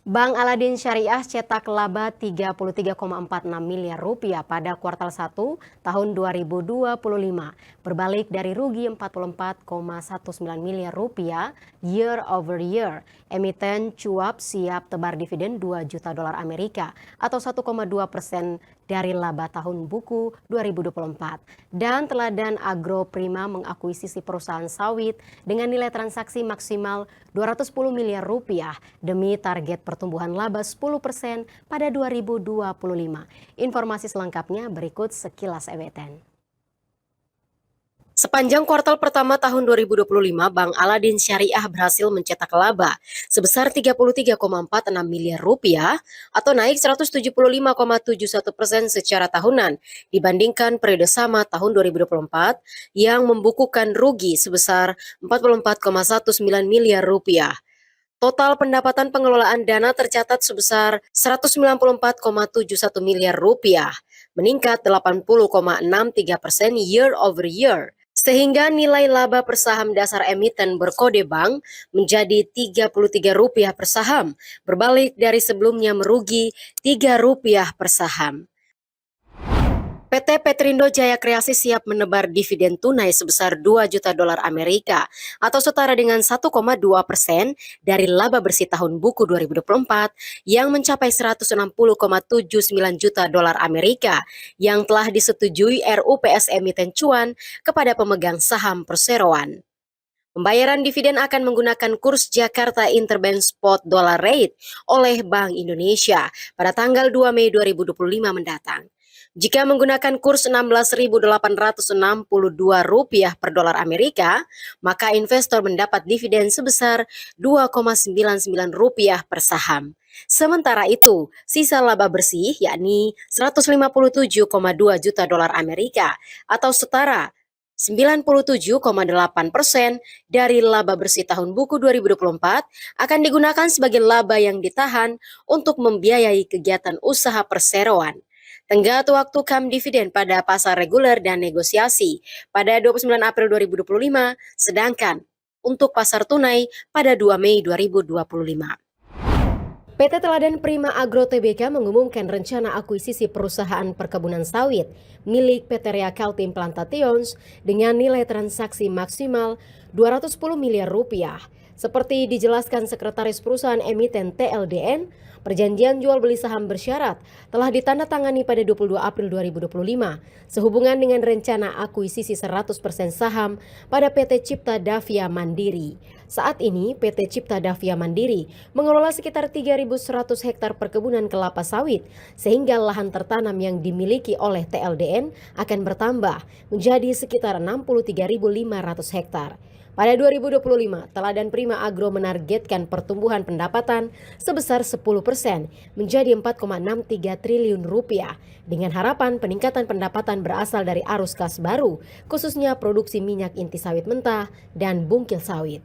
Bank Aladin Syariah cetak laba 33,46 miliar rupiah pada kuartal 1 tahun 2025, berbalik dari rugi 44,19 miliar rupiah year over year. Emiten cuap siap tebar dividen 2 juta dolar Amerika atau 1,2% dari laba tahun buku 2024. Dan Teladan Agro Prima mengakuisisi perusahaan sawit dengan nilai transaksi maksimal 210 miliar rupiah demi target pertumbuhan laba 10% pada 2025. Informasi selengkapnya berikut sekilas EWTN. Sepanjang kuartal pertama tahun 2025, Bank Aladin Syariah berhasil mencetak laba sebesar 33,46 miliar rupiah atau naik 175,71% secara tahunan dibandingkan periode sama tahun 2024 yang membukukan rugi sebesar 44,19 miliar rupiah. Total pendapatan pengelolaan dana tercatat sebesar 194,71 miliar rupiah, meningkat 80,63% year over year. Sehingga nilai laba per saham dasar emiten berkode bank menjadi Rp33 per saham, berbalik dari sebelumnya merugi Rp3 per saham. PT Petrindo Jaya Kreasi siap menebar dividen tunai sebesar 2 juta dolar Amerika atau setara dengan 1,2% dari laba bersih tahun buku 2024 yang mencapai 160,79 juta dolar Amerika yang telah disetujui RUPS emiten cuan kepada pemegang saham perseroan. Pembayaran dividen akan menggunakan kurs Jakarta Interbank Spot Dollar Rate oleh Bank Indonesia pada tanggal 2 Mei 2025 mendatang. Jika menggunakan kurs Rp16.862 per dolar Amerika, maka investor mendapat dividen sebesar Rp2,99 per saham. Sementara itu, sisa laba bersih yakni 157,2 juta dolar Amerika atau setara 97,8% dari laba bersih tahun buku 2024 akan digunakan sebagai laba yang ditahan untuk membiayai kegiatan usaha perseroan. Tenggat waktu KAM dividen pada pasar reguler dan negosiasi pada 29 April 2025, sedangkan untuk pasar tunai pada 2 Mei 2025. PT Teladan Prima Agro Tbk mengumumkan rencana akuisisi perusahaan perkebunan sawit milik PT Rea Kaltim Plantations dengan nilai transaksi maksimal 210 miliar rupiah. Seperti dijelaskan Sekretaris Perusahaan Emiten TLDN, perjanjian jual beli saham bersyarat telah ditandatangani pada 22 April 2025 sehubungan dengan rencana akuisisi 100% saham pada PT Cipta Davia Mandiri. Saat ini PT Cipta Davia Mandiri mengelola sekitar 3.100 hektar perkebunan kelapa sawit sehingga lahan tertanam yang dimiliki oleh TLDN akan bertambah menjadi sekitar 63.500 hektar. Pada 2025, Teladan Prima Agro menargetkan pertumbuhan pendapatan sebesar 10% menjadi 4,63 triliun rupiah dengan harapan peningkatan pendapatan berasal dari arus kas baru, khususnya produksi minyak inti sawit mentah dan bungkil sawit.